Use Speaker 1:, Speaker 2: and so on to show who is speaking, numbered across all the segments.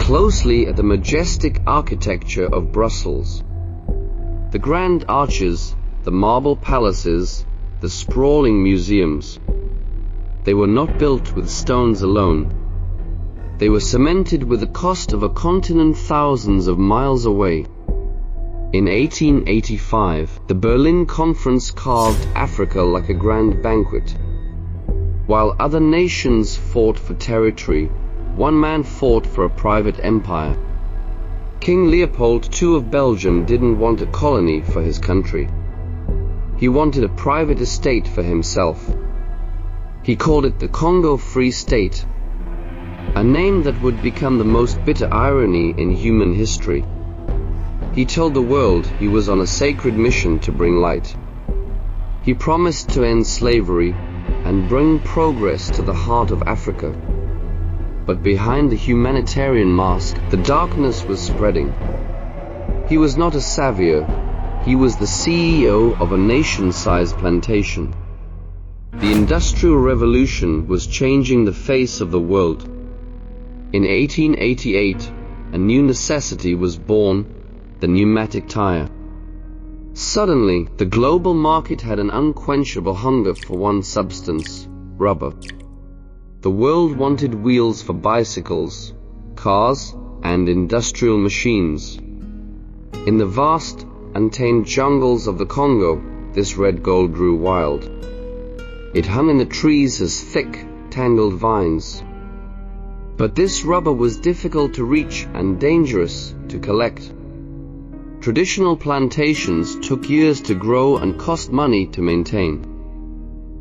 Speaker 1: closely at the majestic architecture of Brussels. The grand arches, the marble palaces, the sprawling museums. They were not built with stones alone. They were cemented with the cost of a continent thousands of miles away. In 1885, the Berlin Conference carved Africa like a grand banquet. While other nations fought for territory, one man fought for a private empire. King Leopold II of Belgium didn't want a colony for his country. He wanted a private estate for himself. He called it the Congo Free State, a name that would become the most bitter irony in human history. He told the world he was on a sacred mission to bring light. He promised to end slavery and bring progress to the heart of Africa. But behind the humanitarian mask, the darkness was spreading. He was not a savior. He was the CEO of a nation-sized plantation. The Industrial Revolution was changing the face of the world. In 1888, a new necessity was born, the pneumatic tire. Suddenly, the global market had an unquenchable hunger for one substance, rubber. The world wanted wheels for bicycles, cars, and industrial machines. In the vast, untamed jungles of the Congo, this red gold grew wild. It hung in the trees as thick, tangled vines. But this rubber was difficult to reach and dangerous to collect. Traditional plantations took years to grow and cost money to maintain.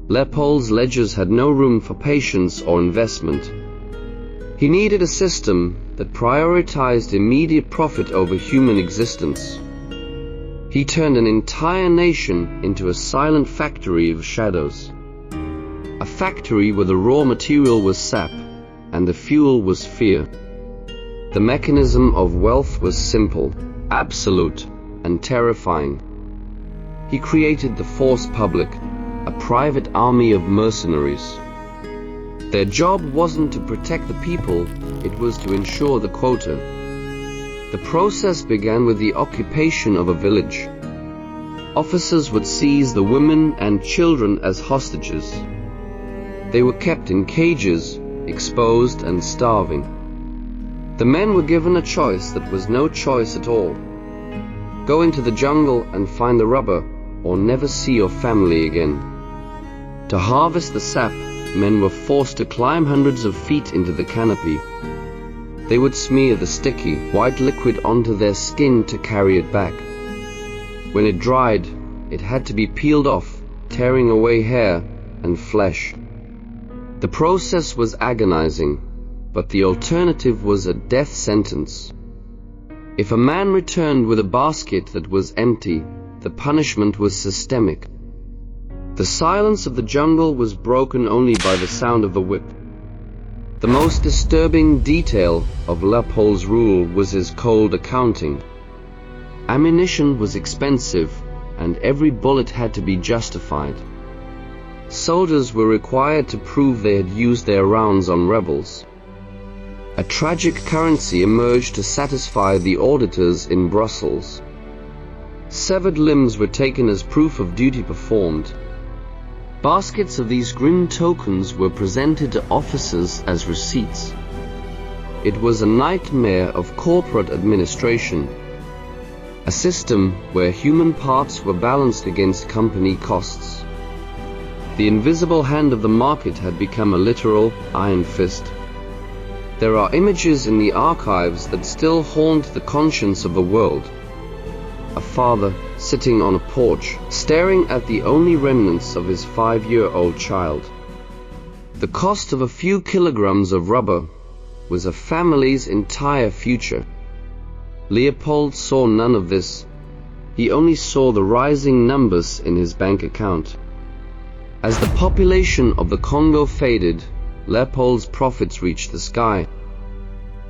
Speaker 1: Leopold's ledgers had no room for patience or investment. He needed a system that prioritized immediate profit over human existence. He turned an entire nation into a silent factory of shadows. A factory where the raw material was sap and the fuel was fear. The mechanism of wealth was simple, absolute, and terrifying. He created the force publique, a private army of mercenaries. Their job wasn't to protect the people, it was to ensure the quota. The process began with the occupation of a village. Officers would seize the women and children as hostages. They were kept in cages, exposed and starving. The men were given a choice that was no choice at all. Go into the jungle and find the rubber, or never see your family again. To harvest the sap, men were forced to climb hundreds of feet into the canopy. They would smear the sticky, white liquid onto their skin to carry it back. When it dried, it had to be peeled off, tearing away hair and flesh. The process was agonizing, but the alternative was a death sentence. If a man returned with a basket that was empty, the punishment was systemic. The silence of the jungle was broken only by the sound of the whip. The most disturbing detail of Leopold's rule was his cold accounting. Ammunition was expensive, and every bullet had to be justified. Soldiers were required to prove they had used their rounds on rebels. A tragic currency emerged to satisfy the auditors in Brussels. Severed limbs were taken as proof of duty performed. Baskets of these grim tokens were presented to officers as receipts. It was a nightmare of corporate administration, a system where human parts were balanced against company costs. The invisible hand of the market had become a literal iron fist. There are images in the archives that still haunt the conscience of the world. A father sitting on a porch, staring at the only remnants of his 5-year-old child. The cost of a few kilograms of rubber was a family's entire future. Leopold saw none of this. He only saw the rising numbers in his bank account. As the population of the Congo faded, Leopold's profits reached the sky.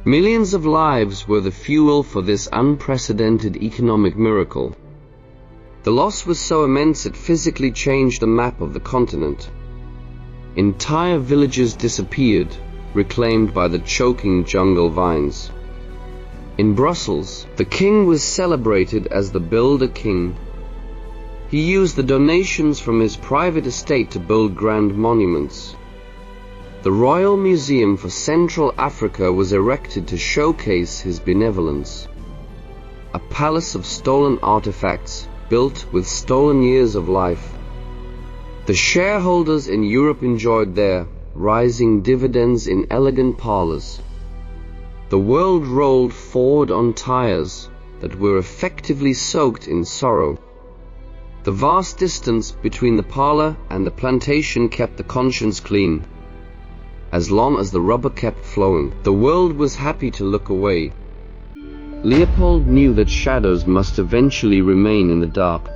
Speaker 1: Millions of lives were the fuel for this unprecedented economic miracle. The loss was so immense it physically changed the map of the continent. Entire villages disappeared, reclaimed by the choking jungle vines. In Brussels, the king was celebrated as the builder king. He used the donations from his private estate to build grand monuments. The Royal Museum for Central Africa was erected to showcase his benevolence. A palace of stolen artifacts, built with stolen years of life. The shareholders in Europe enjoyed their rising dividends in elegant parlors. The world rolled forward on tires that were effectively soaked in sorrow. The vast distance between the parlor and the plantation kept the conscience clean. As long as the rubber kept flowing, the world was happy to look away. Leopold knew that shadows must eventually remain in the dark.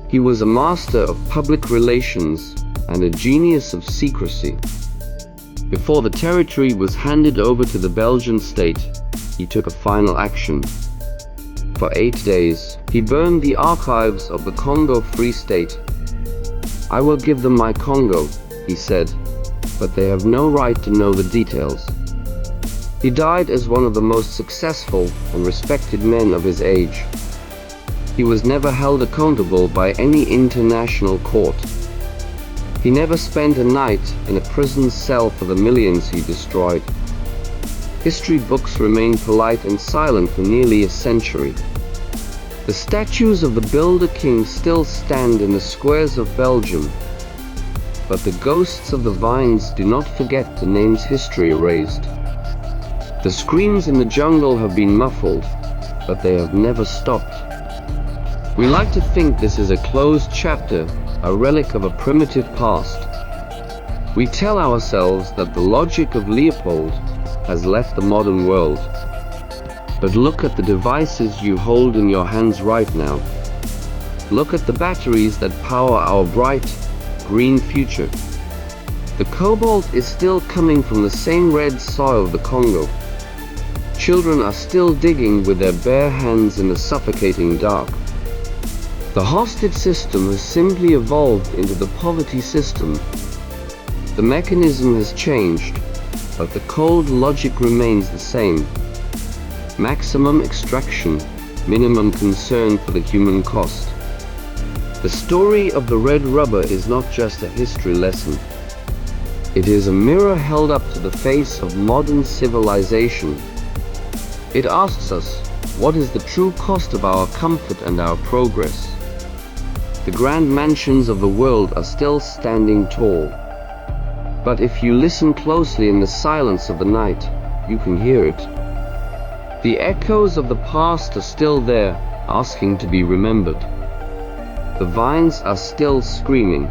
Speaker 1: He was a master of public relations and a genius of secrecy. Before the territory was handed over to the Belgian state, he took a final action. For 8 days, he burned the archives of the Congo Free State. "I will give them my Congo," he said, "but they have no right to know the details." He died as one of the most successful and respected men of his age. He was never held accountable by any international court. He never spent a night in a prison cell for the millions he destroyed. History books remain polite and silent for nearly a century. The statues of the Builder King still stand in the squares of Belgium, but the ghosts of the vines do not forget the names history erased. The screams in the jungle have been muffled, but they have never stopped. We like to think this is a closed chapter, a relic of a primitive past. We tell ourselves that the logic of Leopold has left the modern world. But look at the devices you hold in your hands right now. Look at the batteries that power our bright, green future. The cobalt is still coming from the same red soil of the Congo. Children are still digging with their bare hands in the suffocating dark. The hostage system has simply evolved into the poverty system. The mechanism has changed, but the cold logic remains the same. Maximum extraction, minimum concern for the human cost. The story of the red rubber is not just a history lesson. It is a mirror held up to the face of modern civilization. It asks us, what is the true cost of our comfort and our progress? The grand mansions of the world are still standing tall. But if you listen closely in the silence of the night, you can hear it. The echoes of the past are still there, asking to be remembered. The vines are still screaming.